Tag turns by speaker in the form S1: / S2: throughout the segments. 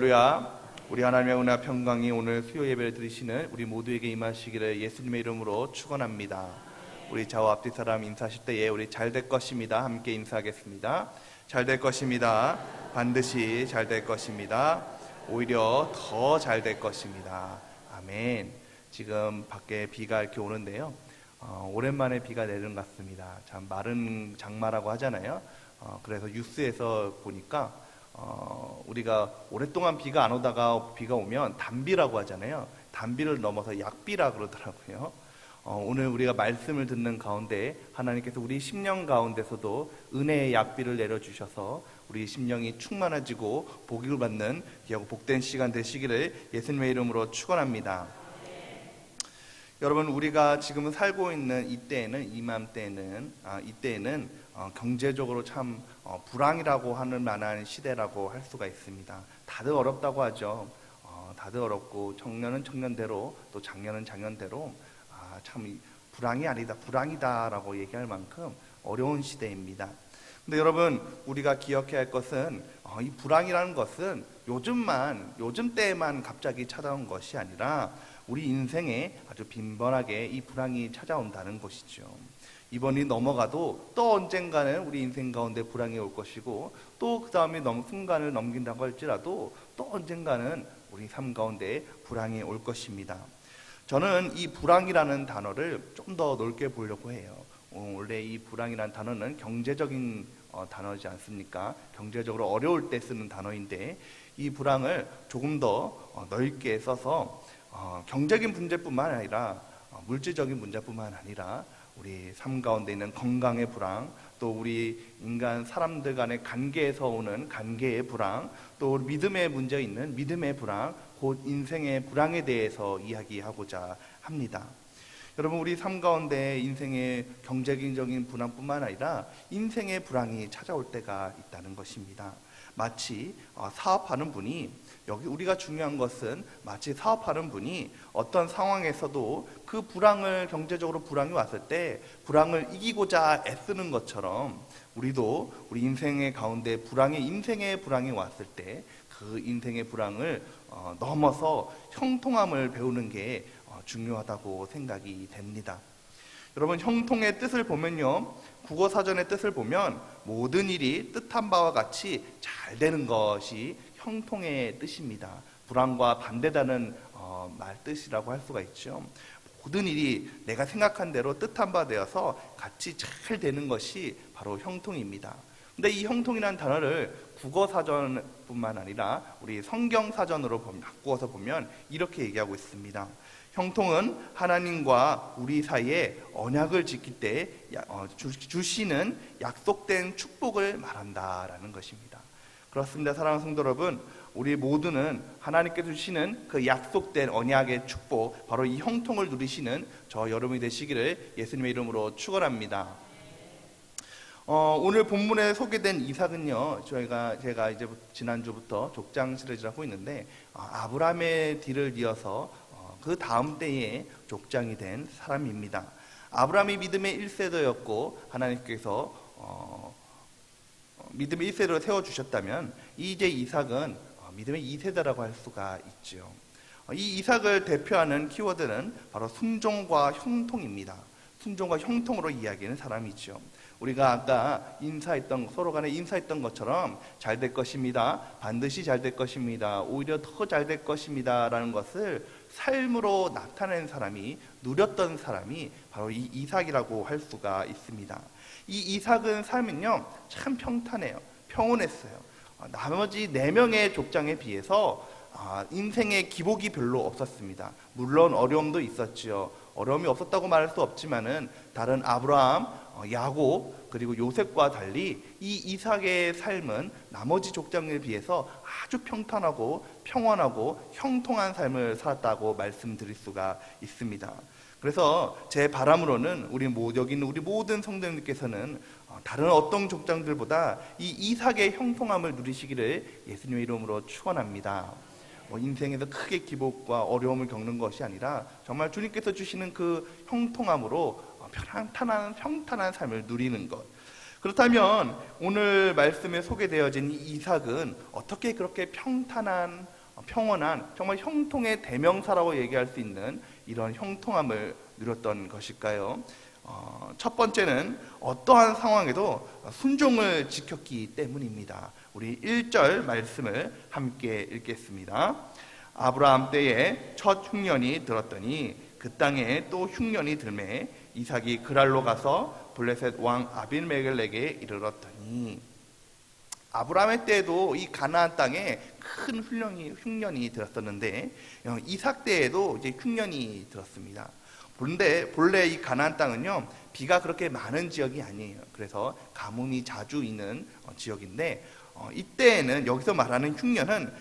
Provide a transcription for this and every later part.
S1: 할렐루야. 우리 하나님의 은혜와 평강이 오늘 수요 예배를 드리시는 우리 모두에게 임하시기를 예수님의 이름으로 축원합니다. 우리 좌우 앞뒤 사람 인사하실 때에 우리 잘 될 것입니다 함께 인사하겠습니다. 잘 될 것입니다. 반드시 잘 될 것입니다. 오히려 더 잘 될 것입니다. 아멘. 지금 밖에 비가 이렇게 오는데요, 오랜만에 비가 내리는 것 같습니다. 참 마른 장마라고 하잖아요. 그래서 뉴스에서 보니까 우리가 오랫동안 비가 안 오다가 비가 오면 단비라고 하잖아요. 단비를 넘어서 약비라 그러더라고요. 오늘 우리가 말씀을 듣는 가운데 하나님께서 우리 심령 가운데서도 은혜의 약비를 내려주셔서 우리 심령이 충만해지고 복을 받는 귀하고 복된 시간 되시기를 예수님의 이름으로 축원합니다. 여러분, 우리가 지금 살고 있는 이때에는 경제적으로 참 불황이라고 하는 만한 시대라고 할 수가 있습니다. 다들 어렵다고 하죠. 다들 어렵고 청년은 청년대로 또 장년은 장년대로 참 불황이 아니다, 불황이다라고 얘기할 만큼 어려운 시대입니다. 근데 여러분, 우리가 기억해야 할 것은 이 불황이라는 것은 요즘 때에만 갑자기 찾아온 것이 아니라 우리 인생에 아주 빈번하게 이 불황이 찾아온다는 것이죠. 이번이 넘어가도 또 언젠가는 우리 인생 가운데 불황이 올 것이고, 또 그 다음에 순간을 넘긴다고 할지라도 또 언젠가는 우리 삶 가운데 불황이 올 것입니다. 저는 이 불황이라는 단어를 좀 더 넓게 보려고 해요. 원래 이 불황이라는 단어는 경제적인 단어지 않습니까? 경제적으로 어려울 때 쓰는 단어인데, 이 불황을 조금 더 넓게 써서 경제적인 문제뿐만 아니라 물질적인 문제뿐만 아니라 우리 삶 가운데 있는 건강의 불황, 또 우리 인간 사람들 간의 관계에서 오는 관계의 불황, 또 믿음의 문제 있는 믿음의 불황, 곧 인생의 불황에 대해서 이야기하고자 합니다. 여러분, 우리 삶 가운데 인생의 경제적인 불황뿐만 아니라 인생의 불황이 찾아올 때가 있다는 것입니다. 마치 사업하는 분이, 여기 우리가 중요한 것은 마치 사업하는 분이 어떤 상황에서도 그 불황을, 경제적으로 불황이 왔을 때 불황을 이기고자 애쓰는 것처럼, 우리도 우리 인생의 가운데 인생의 불황이 왔을 때 그 인생의 불황을 넘어서 형통함을 배우는 게 중요하다고 생각이 됩니다. 여러분, 형통의 뜻을 보면요, 국어사전의 뜻을 보면 모든 일이 뜻한 바와 같이 잘 되는 것이 형통의 뜻입니다. 불황과 반대다는 말 뜻이라고 할 수가 있죠. 모든 일이 내가 생각한 대로 뜻한 바 되어서 같이 잘 되는 것이 바로 형통입니다. 근데 이 형통이라는 단어를 국어사전뿐만 아니라 우리 성경사전으로 바꾸어서 보면 이렇게 얘기하고 있습니다. 형통은 하나님과 우리 사이에 언약을 지킬 때 주시는 약속된 축복을 말한다라는 것입니다. 그렇습니다. 사랑하는 성도 여러분, 우리 모두는 하나님께서 주시는 그 약속된 언약의 축복, 바로 이 형통을 누리시는 저 여러분이 되시기를 예수님의 이름으로 축원합니다. 오늘 본문에 소개된 이삭은요, 제가 이제 지난주부터 족장 시리즈를 하고 있는데, 아브라함의 뒤를 이어서 그 다음 때에 족장이 된 사람입니다. 아브라함이 믿음의 1세대였고 하나님께서 믿음의 1세대로 세워주셨다면, 이제 이삭은 믿음의 2세대라고 할 수가 있죠. 이 이삭을 대표하는 키워드는 바로 순종과 형통입니다. 순종과 형통으로 이야기하는 사람이죠. 우리가 아까 서로 간에 인사했던 것처럼 잘 될 것입니다, 반드시 잘 될 것입니다, 오히려 더 잘 될 것입니다 라는 것을 삶으로 나타낸 사람이, 누렸던 사람이 바로 이 이삭이라고 할 수가 있습니다. 이 이삭은 삶은요 참 평탄해요. 평온했어요. 나머지 4명의 족장에 비해서 인생의 기복이 별로 없었습니다. 물론 어려움도 있었지요. 어려움이 없었다고 말할 수 없지만은 다른 아브라함, 야곱, 그리고 요셉과 달리 이 이삭의 삶은 나머지 족장에 비해서 아주 평탄하고 평온하고 형통한 삶을 살았다고 말씀드릴 수가 있습니다. 그래서 제 바람으로는 여기 있는 우리 모든 성도님들께서는 다른 어떤 족장들보다 이 이삭의 형통함을 누리시기를 예수님의 이름으로 축원합니다. 인생에서 크게 기복과 어려움을 겪는 것이 아니라 정말 주님께서 주시는 그 형통함으로 평탄한 삶을 누리는 것. 그렇다면 오늘 말씀에 소개되어진 이 이삭은 어떻게 그렇게 평탄한, 평온한, 정말 형통의 대명사라고 얘기할 수 있는 이런 형통함을 누렸던 것일까요? 첫 번째는 어떠한 상황에도 순종을 지켰기 때문입니다. 우리 1절 말씀을 함께 읽겠습니다. 아브라함 때에 첫 흉년이 들었더니 그 땅에 또 흉년이 들매 이삭이 그랄로 가서 블레셋 왕 아비멜렉에게 이르렀더니, 아브라함의 때에도 이 가나안 땅에 큰 흉년이 들었었는데 이삭 때에도 이제 흉년이 들었습니다. 그런데 본래 이 가나안 땅은요, 비가 그렇게 많은 지역이 아니에요. 그래서 가뭄이 자주 있는 지역인데 이때에는, 여기서 말하는 흉년은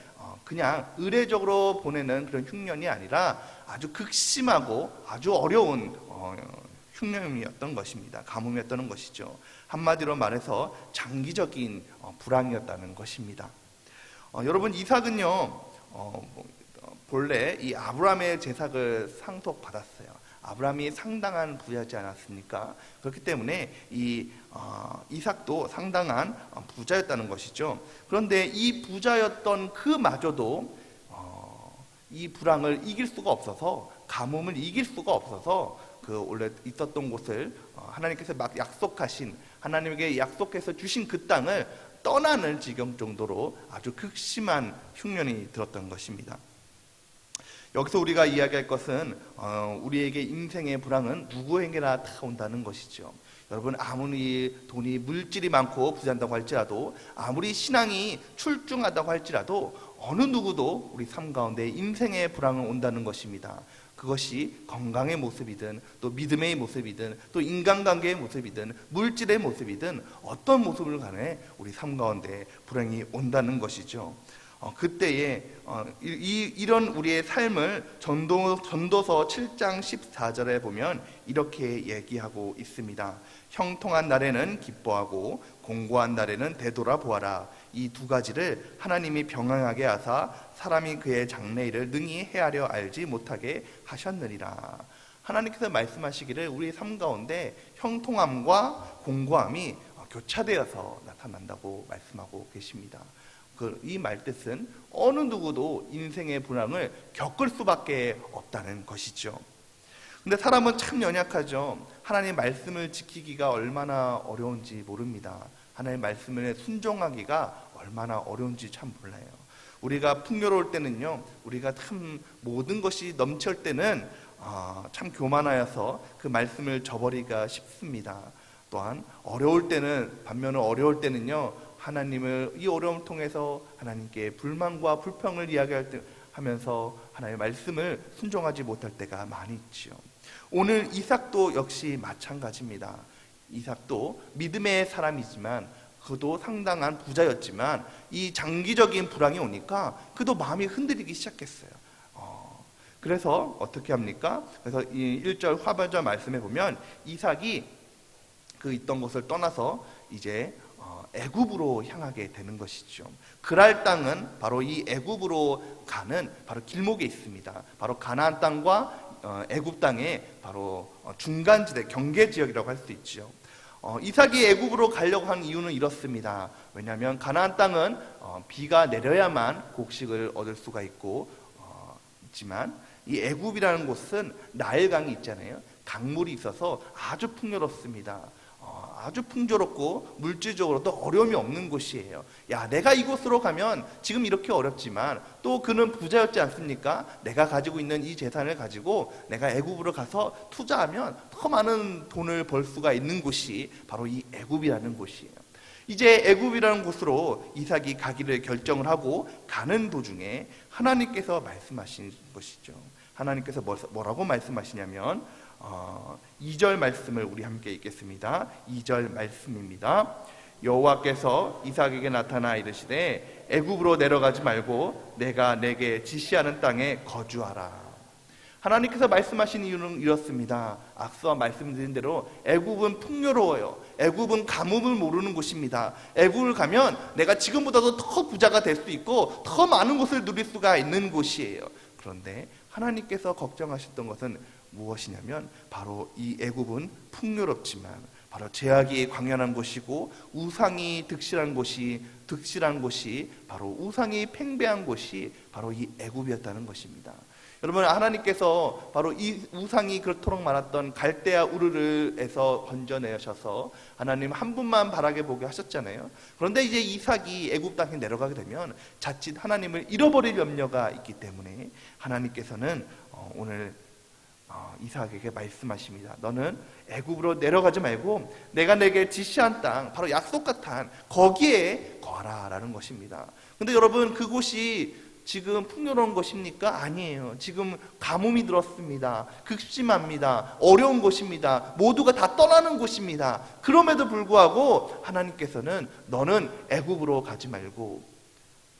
S1: 그냥 의례적으로 보내는 그런 흉년이 아니라 아주 극심하고 아주 어려운 흉년이었던 것입니다. 가뭄이었던 것이죠. 한마디로 말해서 장기적인 불황이었다는 것입니다. 여러분, 이삭은요 본래 이 아브라함의 제사를 상속받았어요. 아브라함이 상당한 부자지 않았습니까? 그렇기 때문에 이 이삭도 상당한 부자였다는 것이죠. 그런데 이 부자였던 그마저도 이 불황을 이길 수가 없어서, 가뭄을 이길 수가 없어서 그 원래 있었던 곳을 하나님께서 막 약속하신, 하나님에게 약속해서 주신 그 땅을 떠나는 지경 정도로 아주 극심한 흉년이 들었던 것입니다. 여기서 우리가 이야기할 것은 우리에게 인생의 불황은 누구에게나 다 온다는 것이죠. 여러분, 아무리 돈이, 물질이 많고 부자한다고 할지라도, 아무리 신앙이 출중하다고 할지라도 어느 누구도 우리 삶 가운데 인생의 불황은 온다는 것입니다. 그것이 건강의 모습이든 또 믿음의 모습이든 또 인간관계의 모습이든 물질의 모습이든 어떤 모습을 간에 우리 삶 가운데 불행이 온다는 것이죠. 그때에 이런 우리의 삶을 전도서 7장 14절에 보면 이렇게 얘기하고 있습니다. 형통한 날에는 기뻐하고 공고한 날에는 되돌아보아라. 이 두 가지를 하나님이 병행하게 하사 사람이 그의 장래일을 능히 헤아려 알지 못하게 하셨느니라. 하나님께서 말씀하시기를 우리 삶 가운데 형통함과 공고함이 교차되어서 나타난다고 말씀하고 계십니다. 이 말뜻은 어느 누구도 인생의 불황을 겪을 수밖에 없다는 것이죠. 근데 사람은 참 연약하죠. 하나님의 말씀을 지키기가 얼마나 어려운지 모릅니다. 하나님의 말씀에 순종하기가 얼마나 어려운지 참 몰라요. 우리가 풍요로울 때는요, 우리가 참 모든 것이 넘칠 때는 참 교만하여서 그 말씀을 저버리기가 쉽습니다. 또한 어려울 때는, 반면에 어려울 때는요, 하나님을 이 어려움을 통해서 하나님께 불만과 불평을 이야기할 때 하면서 하나님의 말씀을 순종하지 못할 때가 많이 있죠. 오늘 이삭도 역시 마찬가지입니다. 이삭도 믿음의 사람이지만, 그도 상당한 부자였지만 이 장기적인 불황이 오니까 그도 마음이 흔들리기 시작했어요. 그래서 어떻게 합니까? 그래서 이 1절 하반절 말씀에 보면 이삭이 그 있던 곳을 떠나서 이제 애굽으로 향하게 되는 것이죠. 그랄 땅은 바로 이 애굽으로 가는 바로 길목에 있습니다. 바로 가나안 땅과 애굽 땅의 바로 중간지대, 경계 지역이라고 할 수 있죠. 이삭이 애굽으로 가려고 한 이유는 이렇습니다. 왜냐하면 가나안 땅은 비가 내려야만 곡식을 얻을 수가 있지만 이 애굽이라는 곳은 나일강이 있잖아요. 강물이 있어서 아주 풍요롭습니다. 아주 풍조롭고 물질적으로도 어려움이 없는 곳이에요. 야, 내가 이곳으로 가면 지금 이렇게 어렵지만 또 그는 부자였지 않습니까? 내가 가지고 있는 이 재산을 가지고 내가 애굽으로 가서 투자하면 더 많은 돈을 벌 수가 있는 곳이 바로 이 애굽이라는 곳이에요. 이제 애굽이라는 곳으로 이삭이 가기를 결정을 하고 가는 도중에 하나님께서 말씀하신 것이죠. 하나님께서 뭐라고 말씀하시냐면 2절 말씀을 우리 함께 읽겠습니다. 2절 말씀입니다. 여호와께서 이삭에게 나타나 이르시되 애굽으로 내려가지 말고 내가 내게 지시하는 땅에 거주하라. 하나님께서 말씀하신 이유는 이렇습니다. 앞서 말씀드린 대로 애굽은 풍요로워요. 애굽은 가뭄을 모르는 곳입니다. 애굽을 가면 내가 지금보다도 더 부자가 될 수 있고 더 많은 것을 누릴 수가 있는 곳이에요. 그런데 하나님께서 걱정하셨던 것은 무엇이냐면 바로 이 애굽은 풍요롭지만 바로 제약이 광연한 곳이고 우상이 득실한 곳이 바로 우상이 팽배한 곳이 바로 이 애굽이었다는 것입니다. 여러분, 하나님께서 바로 이 우상이 그렇도록 많았던 갈대아 우르르에서 건져내셔서 하나님 한 분만 바라게 보게 하셨잖아요. 그런데 이제 이삭이 애굽 땅에 내려가게 되면 자칫 하나님을 잃어버릴 염려가 있기 때문에 하나님께서는 오늘 이삭에게 말씀하십니다. 너는 애굽으로 내려가지 말고 내가 내게 지시한 땅, 바로 약속과 땅, 거기에 거하라라는 것입니다. 근데 여러분, 그곳이 지금 풍요로운 것입니까? 아니에요. 지금 가뭄이 들었습니다. 극심합니다. 어려운 곳입니다. 모두가 다 떠나는 곳입니다. 그럼에도 불구하고 하나님께서는 너는 애굽으로 가지 말고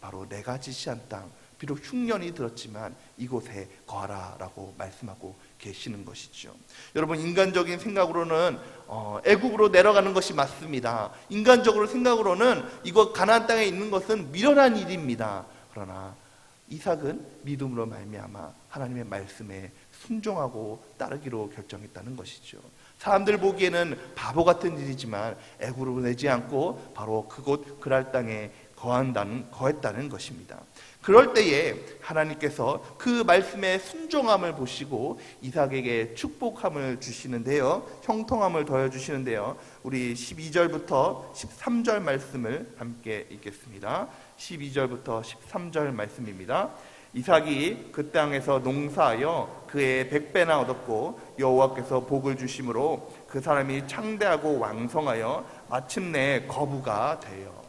S1: 바로 내가 지시한 땅, 비록 흉년이 들었지만 이곳에 거하라라고 말씀하고 계시는 것이죠. 여러분, 인간적인 생각으로는 애굽으로 내려가는 것이 맞습니다. 인간적으로 생각으로는 이곳 가나안 땅에 있는 것은 미련한 일입니다. 그러나 이삭은 믿음으로 말미암아 하나님의 말씀에 순종하고 따르기로 결정했다는 것이죠. 사람들 보기에는 바보 같은 일이지만 애굽으로 내지 않고 바로 그곳 그랄 땅에 거했다는 것입니다. 그럴 때에 하나님께서 그 말씀의 순종함을 보시고 이삭에게 축복함을 주시는데요, 형통함을 더해 주시는데요. 우리 12절부터 13절 말씀을 함께 읽겠습니다. 12절부터 13절 말씀입니다. 이삭이 그 땅에서 농사하여 그의 100배나 얻었고 여호와께서 복을 주심으로 그 사람이 창대하고 왕성하여 마침내 거부가 되어.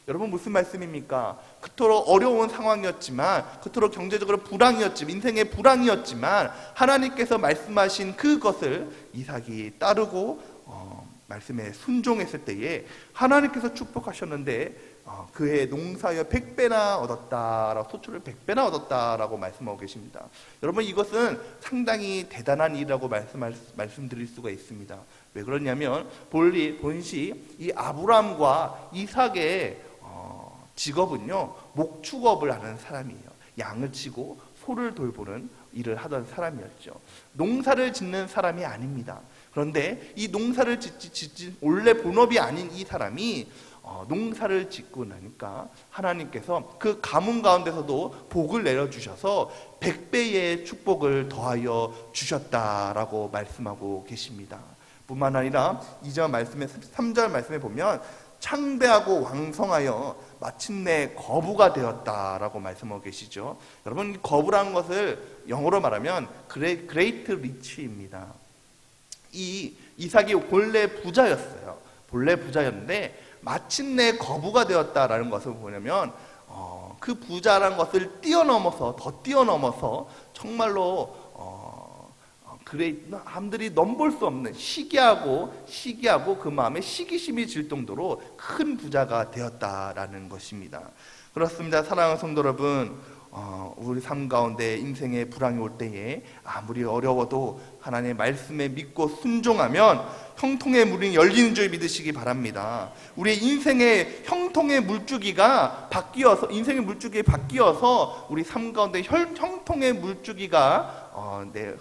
S1: 여러분, 무슨 말씀입니까? 그토록 어려운 상황이었지만, 그토록 경제적으로 불황이었지만, 인생의 불황이었지만 하나님께서 말씀하신 그것을 이삭이 따르고 말씀에 순종했을 때에 하나님께서 축복하셨는데 그의 농사여 100배나 얻었다라고, 소출을 100배나 얻었다라고 말씀하고 계십니다. 여러분, 이것은 상당히 대단한 일이라고 말씀드릴 수가 있습니다. 왜 그러냐면 본시 이 아브람과 이삭의 직업은요, 목축업을 하는 사람이에요. 양을 치고 소를 돌보는 일을 하던 사람이었죠. 농사를 짓는 사람이 아닙니다. 그런데 이 농사를 짓지 원래 본업이 아닌 이 사람이 농사를 짓고 나니까 하나님께서 그 가뭄 가운데서도 복을 내려주셔서 100배의 축복을 더하여 주셨다라고 말씀하고 계십니다. 뿐만 아니라 2절 말씀에 3절 말씀에 보면 창대하고 왕성하여 마침내 거부가 되었다라고 말씀하고 계시죠. 여러분, 거부라는 것을 영어로 말하면 great rich입니다. 이 이삭이 본래 부자였어요. 본래 부자였는데 마침내 거부가 되었다라는 것을 뭐냐면 그 부자라는 것을 더 뛰어넘어서 정말로 남들이 넘볼 수 없는 시기하고 그 마음에 시기심이 질 정도로 큰 부자가 되었다라는 것입니다. 그렇습니다. 사랑하는 성도 여러분, 우리 삶 가운데 인생의 불황이 올 때에 아무리 어려워도 하나님의 말씀에 믿고 순종하면 형통의 문이 열리는 줄 믿으시기 바랍니다. 우리 인생의 형통의 물주기가 바뀌어서 우리 삶 가운데 형통의 물주기가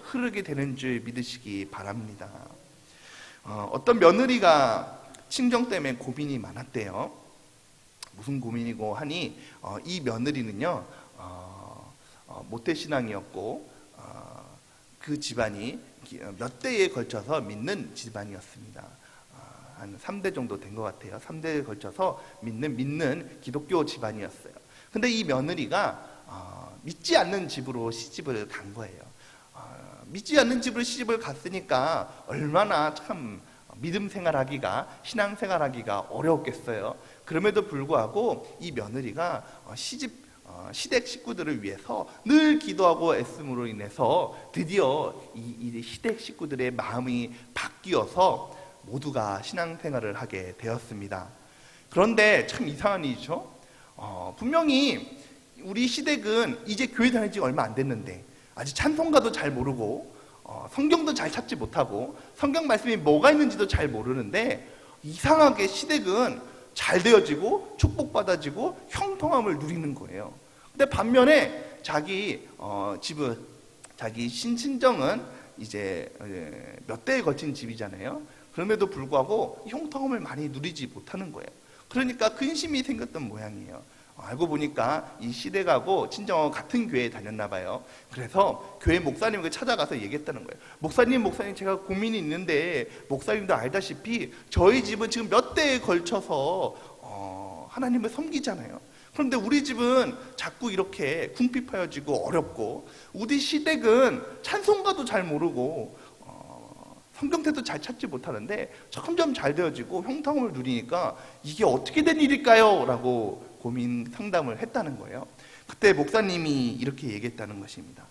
S1: 흐르게 되는 줄 믿으시기 바랍니다. 어떤 며느리가 친정 때문에 고민이 많았대요. 무슨 고민이고 하니 이 며느리는요, 모태신앙이었고 그 집안이 몇 대에 걸쳐서 믿는 집안이었습니다. 한 3대 정도 된 것 같아요. 3대에 걸쳐서 믿는 기독교 집안이었어요. 근데 이 며느리가 믿지 않는 집으로 시집을 간 거예요. 믿지 않는 집으로 시집을 갔으니까 얼마나 참 믿음 생활하기가, 신앙 생활하기가 어려웠겠어요. 그럼에도 불구하고 이 며느리가 시댁 식구들을 위해서 늘 기도하고 애씀으로 인해서 드디어 이 시댁 식구들의 마음이 바뀌어서 모두가 신앙생활을 하게 되었습니다. 그런데 참 이상한 일이죠. 분명히 우리 시댁은 이제 교회 다닌 지 얼마 안 됐는데 아직 찬송가도 잘 모르고 성경도 잘 찾지 못하고 성경 말씀이 뭐가 있는지도 잘 모르는데 이상하게 시댁은 잘 되어지고 축복받아지고 형통함을 누리는 거예요. 근데 반면에 자기 신친정은 이제 몇 대에 걸친 집이잖아요. 그럼에도 불구하고 형통함을 많이 누리지 못하는 거예요. 그러니까 근심이 생겼던 모양이에요. 알고 보니까 이 시댁하고 친정하고 같은 교회에 다녔나 봐요. 그래서 교회 목사님을 찾아가서 얘기했다는 거예요. 목사님 제가 고민이 있는데, 목사님도 알다시피 저희 집은 지금 몇 대에 걸쳐서 하나님을 섬기잖아요. 그런데 우리 집은 자꾸 이렇게 궁핍하여지고 어렵고, 우리 시댁은 찬송가도 잘 모르고 성경책도 잘 찾지 못하는데 점점 잘 되어지고 형통함을 누리니까 이게 어떻게 된 일일까요? 라고 고민 상담을 했다는 거예요. 그때 목사님이 이렇게 얘기했다는 것입니다.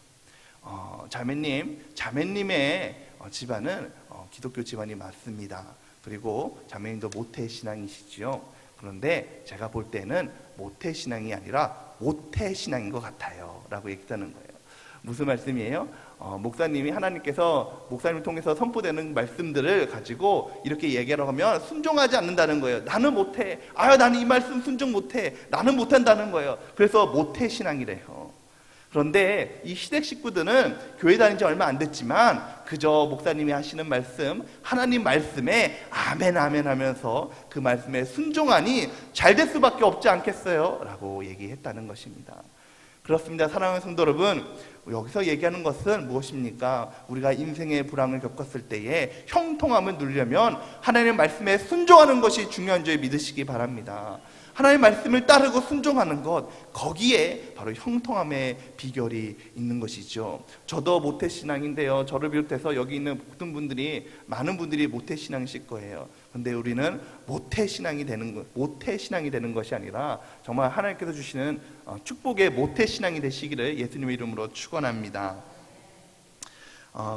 S1: 자매님의 집안은 기독교 집안이 맞습니다. 그리고 자매님도 모태신앙이시지요. 그런데 제가 볼 때는 모태신앙이 아니라 모태신앙인 것 같아요 라고 얘기했다는 거예요. 무슨 말씀이에요? 목사님이 하나님께서 목사님을 통해서 선포되는 말씀들을 가지고 이렇게 얘기하러 가면 순종하지 않는다는 거예요. 나는 못해. 나는 이 말씀 순종 못해. 나는 못한다는 거예요. 그래서 모태신앙이래요. 그런데 이 시댁 식구들은 교회 다닌 지 얼마 안 됐지만 그저 목사님이 하시는 말씀, 하나님 말씀에 아멘 아멘 하면서 그 말씀에 순종하니 잘 될 수밖에 없지 않겠어요? 라고 얘기했다는 것입니다. 그렇습니다. 사랑하는 성도 여러분, 여기서 얘기하는 것은 무엇입니까? 우리가 인생의 불황을 겪었을 때에 형통함을 누리려면 하나님의 말씀에 순종하는 것이 중요한 줄 믿으시기 바랍니다. 하나님의 말씀을 따르고 순종하는 것, 거기에 바로 형통함의 비결이 있는 것이죠. 저도 모태신앙인데요, 저를 비롯해서 여기 있는 모든 분들이, 많은 분들이 모태신앙이실 거예요. 그런데 우리는 모태신앙이 되는 것이 아니라 정말 하나님께서 주시는 축복의 모태신앙이 되시기를 예수님의 이름으로 축원합니다.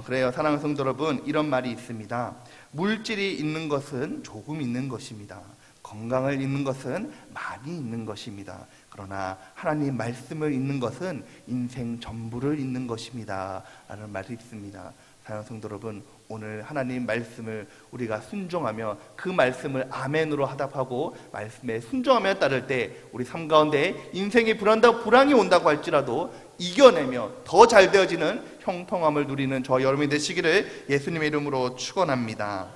S1: 그래요. 사랑하는 성도 여러분, 이런 말이 있습니다. 물질이 있는 것은 조금 있는 것입니다. 건강을 잃는 것은 많이 잃는 것입니다. 그러나 하나님 말씀을 잃는 것은 인생 전부를 잃는 것입니다 라는 말이 있습니다. 사랑하는 성도 여러분, 오늘 하나님 말씀을 우리가 순종하며 그 말씀을 아멘으로 하답하고 말씀에 순종하며 따를 때 우리 삶 가운데 인생이 불황이 온다고 할지라도 이겨내며 더 잘 되어지는 형통함을 누리는 저 여러분이 되시기를 예수님의 이름으로 축원합니다.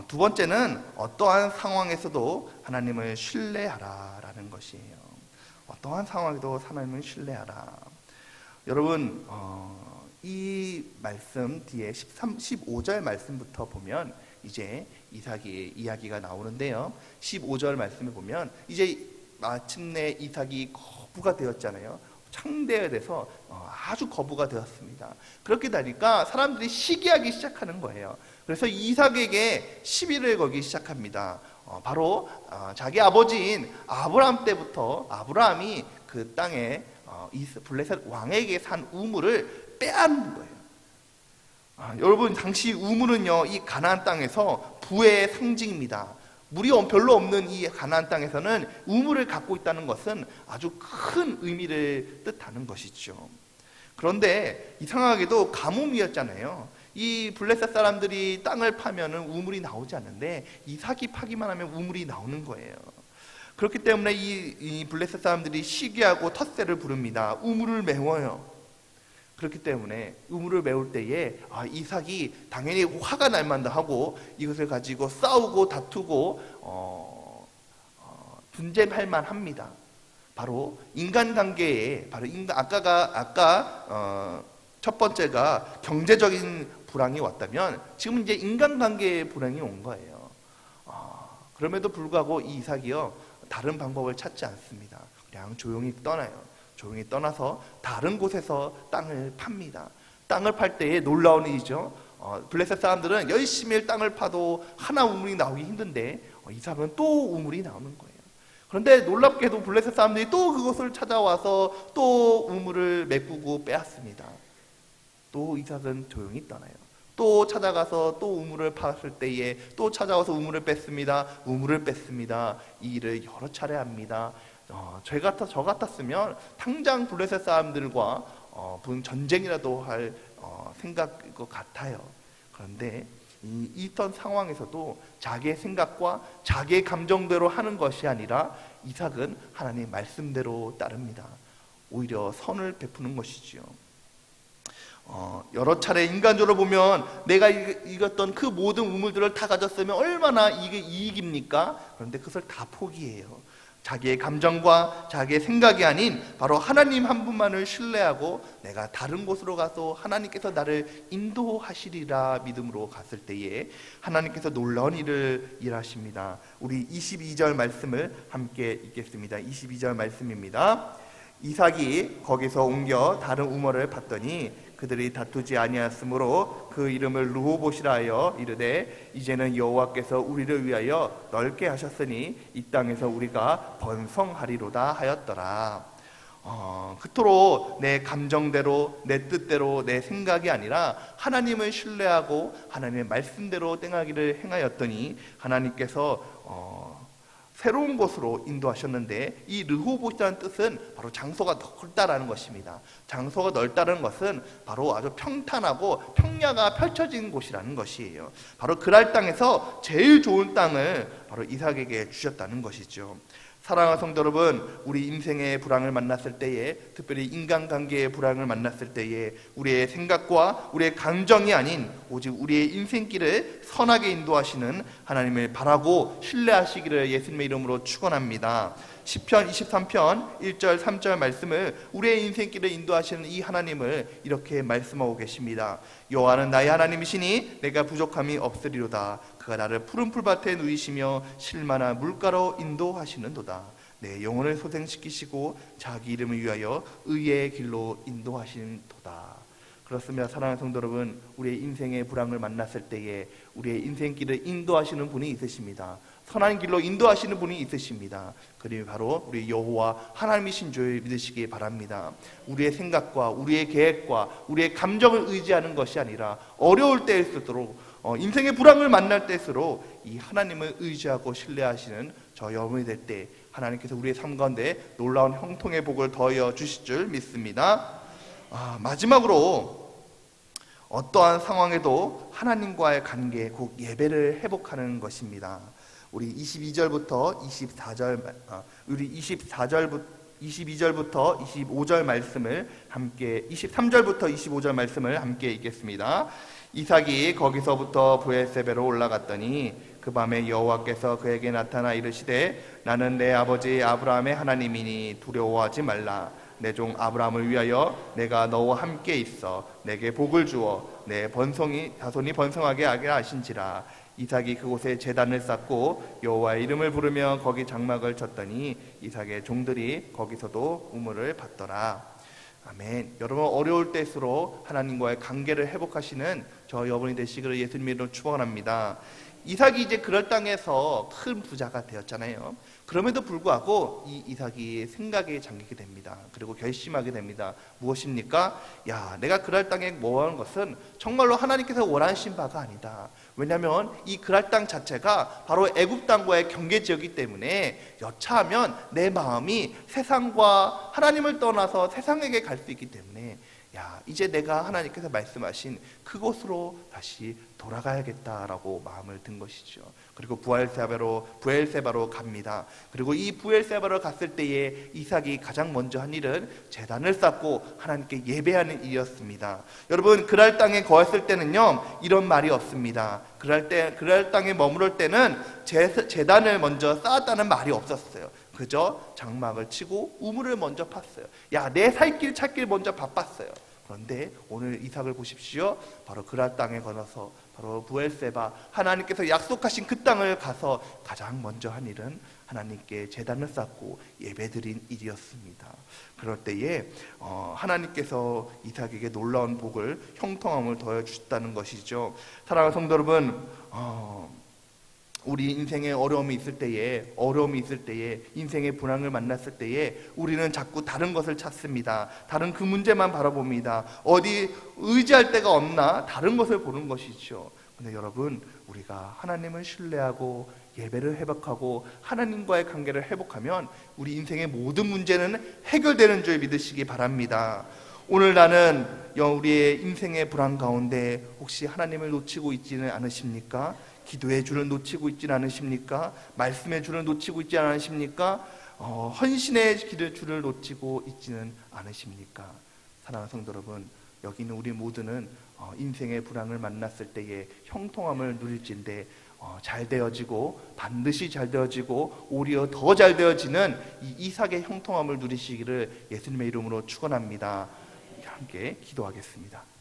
S1: 두 번째는 어떠한 상황에서도 하나님을 신뢰하라라는 것이에요. 어떠한 상황에도 하나님을 신뢰하라. 여러분, 이 말씀 뒤에 15절 말씀부터 보면 이제 이삭의 이야기가 나오는데요. 15절 말씀에 보면 이제 마침내 이삭이 거부가 되었잖아요. 창대해야 돼서 아주 거부가 되었습니다. 그렇게 되니까 사람들이 시기하기 시작하는 거예요. 그래서 이삭에게 시비를 걸기 시작합니다. 바로 자기 아버지인 아브라함 때부터 아브라함이 그 땅에 블레셋 왕에게 산 우물을 빼앗는 거예요. 여러분, 당시 우물은요, 이 가나안 땅에서 부의 상징입니다. 물이 별로 없는 이 가나안 땅에서는 우물을 갖고 있다는 것은 아주 큰 의미를 뜻하는 것이죠. 그런데 이상하게도 가뭄이었잖아요. 이 블레셋 사람들이 땅을 파면은 우물이 나오지 않는데 이삭이 파기만 하면 우물이 나오는 거예요. 그렇기 때문에 이 블레셋 사람들이 시기하고 텃세를 부릅니다. 우물을 메워요. 그렇기 때문에 우물을 메울 때에 이삭이 당연히 화가 날 만도 하고 이것을 가지고 싸우고 다투고 분쟁할 만합니다. 바로 인간관계에 아까 첫 번째가 경제적인 불황이 왔다면 지금 이제 인간관계의 불황이 온 거예요. 그럼에도 불구하고 이 이삭이요, 다른 방법을 찾지 않습니다. 그냥 조용히 떠나요. 조용히 떠나서 다른 곳에서 땅을 팝니다. 땅을 팔 때에 놀라운 일이죠. 블레셋 사람들은 열심히 땅을 파도 하나 우물이 나오기 힘든데 이삭은 또 우물이 나오는 거예요. 그런데 놀랍게도 블레셋 사람들이 또 그것을 찾아와서 또 우물을 메꾸고 빼앗습니다. 또 이삭은 조용히 떠나요. 또 찾아가서 또 우물을 팠을 때에 또 찾아와서 우물을 뺐습니다. 이 일을 여러 차례 합니다. 저 같았으면 당장 블레셋 사람들과 전쟁이라도 할 생각일 것 같아요. 그런데 이런 상황에서도 자기의 생각과 자기의 감정대로 하는 것이 아니라 이삭은 하나님의 말씀대로 따릅니다. 오히려 선을 베푸는 것이지요. 여러 차례 인간적으로 보면 내가 이겼던 그 모든 우물들을 다 가졌으면 얼마나 이게 이익입니까? 그런데 그것을 다 포기해요. 자기의 감정과 자기의 생각이 아닌 바로 하나님 한 분만을 신뢰하고 내가 다른 곳으로 가서 하나님께서 나를 인도하시리라 믿음으로 갔을 때에 하나님께서 놀라운 일을 일하십니다. 우리 22절 말씀을 함께 읽겠습니다. 22절 말씀입니다. 이삭이 거기서 옮겨 다른 우물을 봤더니 그들이 다투지 아니하였으므로 그 이름을 르호봇이라 하여 이르되 이제는 여호와께서 우리를 위하여 넓게 하셨으니 이 땅에서 우리가 번성하리로다 하였더라. 그토록 내 감정대로 내 뜻대로 내 생각이 아니라 하나님을 신뢰하고 하나님의 말씀대로 땡하기를 행하였더니 하나님께서 새로운 곳으로 인도하셨는데 이 르호봇이라는 뜻은 바로 장소가 넓다라는 것입니다. 장소가 넓다는 것은 바로 아주 평탄하고 평야가 펼쳐진 곳이라는 것이에요. 바로 그랄 땅에서 제일 좋은 땅을 바로 이삭에게 주셨다는 것이죠. 사랑하는 성도 여러분, 우리 인생의 불황을 만났을 때에, 특별히 인간관계의 불황을 만났을 때에 우리의 생각과 우리의 감정이 아닌 오직 우리의 인생길을 선하게 인도하시는 하나님을 바라고 신뢰하시기를 예수님의 이름으로 축원합니다. 시편 23편 1절 3절 말씀을 우리의 인생길을 인도하시는 이 하나님을 이렇게 말씀하고 계십니다. 여호와는 나의 하나님이시니 내가 부족함이 없으리로다. 그가 나를 푸른 풀밭에 누이시며 실만한 물가로 인도하시는도다. 내 영혼을 소생시키시고 자기 이름을 위하여 의의 길로 인도하시는도다. 그렇습니다. 사랑하는 성도 여러분, 우리의 인생의 불황을 만났을 때에 우리의 인생길을 인도하시는 분이 있으십니다. 선한 길로 인도하시는 분이 있으십니다. 그리고 바로 우리 여호와 하나님이신 줄 믿으시기 바랍니다. 우리의 생각과 우리의 계획과 우리의 감정을 의지하는 것이 아니라 어려울 때일수록 인생의 불황을 만날 때일수록 이 하나님을 의지하고 신뢰하시는 저 여러분이 될 때 하나님께서 우리의 삶 가운데 놀라운 형통의 복을 더하여 주실 줄 믿습니다. 마지막으로 어떠한 상황에도 하나님과의 관계, 곧 예배를 회복하는 것입니다. 우리 22절부터 25절 말씀을 함께 23절부터 25절 말씀을 함께 읽겠습니다. 이삭이 거기서부터 브엘세바로 올라갔더니 그 밤에 여호와께서 그에게 나타나 이르시되 나는 내 아버지 아브라함의 하나님이니 두려워하지 말라. 내 종 아브라함을 위하여 내가 너와 함께 있어 내게 복을 주어 내 자손이 번성하게 하게 하신지라. 이삭이 그곳에 제단을 쌓고 여호와의 이름을 부르며 거기 장막을 쳤더니 이삭의 종들이 거기서도 우물을 받더라. 아멘. 여러분, 어려울 때일수록 하나님과의 관계를 회복하시는 저 여러분이 되시기를 예수님으로 축원합니다. 이삭이 이제 그럴 땅에서 큰 부자가 되었잖아요. 그럼에도 불구하고 이 이삭이 생각에 잠기게 됩니다. 그리고 결심하게 됩니다. 무엇입니까? 내가 그랄 땅에 모아온 것은 정말로 하나님께서 원하신 바가 아니다. 왜냐하면 이 그랄 땅 자체가 바로 애굽 땅과의 경계 지역이기 때문에 여차하면 내 마음이 세상과 하나님을 떠나서 세상에게 갈 수 있기 때문에 이제 내가 하나님께서 말씀하신 그곳으로 다시 돌아가야겠다라고 마음을 든 것이죠. 그리고 브엘세바로 갑니다. 그리고 이 브엘세바로 갔을 때에 이삭이 가장 먼저 한 일은 제단을 쌓고 하나님께 예배하는 일이었습니다. 여러분, 그랄 땅에 거했을 때는요 이런 말이 없습니다. 그랄 땅에 머무를 때는 제단을 먼저 쌓았다는 말이 없었어요. 그저 장막을 치고 우물을 먼저 팠어요. 내 살 길 찾길 먼저 바빴어요. 그런데 오늘 이삭을 보십시오. 바로 그랄 땅에 건너서 바로 브엘세바, 하나님께서 약속하신 그 땅을 가서 가장 먼저 한 일은 하나님께 제단을 쌓고 예배드린 일이었습니다. 그럴 때에 하나님께서 이삭에게 놀라운 복을, 형통함을 더해 주셨다는 것이죠. 사랑하는 성도 여러분, 우리 인생에 어려움이 있을 때에 인생의 불황을 만났을 때에 우리는 자꾸 다른 것을 찾습니다. 다른 그 문제만 바라봅니다. 어디 의지할 데가 없나 다른 것을 보는 것이죠. 근데 여러분, 우리가 하나님을 신뢰하고 예배를 회복하고 하나님과의 관계를 회복하면 우리 인생의 모든 문제는 해결되는 줄 믿으시기 바랍니다. 오늘 나는 우리의 인생의 불황 가운데 혹시 하나님을 놓치고 있지는 않으십니까? 기도의 줄을 놓치고 있지는 않으십니까? 말씀의 줄을 놓치고 있지 않으십니까? 헌신의 줄을 놓치고 있지는 않으십니까? 사랑하는 성도 여러분, 여기 있는 우리 모두는 인생의 불황을 만났을 때에 형통함을 누릴진데 잘 되어지고 반드시 잘 되어지고 오히려 더 잘 되어지는 이 이삭의 형통함을 누리시기를 예수님의 이름으로 축원합니다. 함께 기도하겠습니다.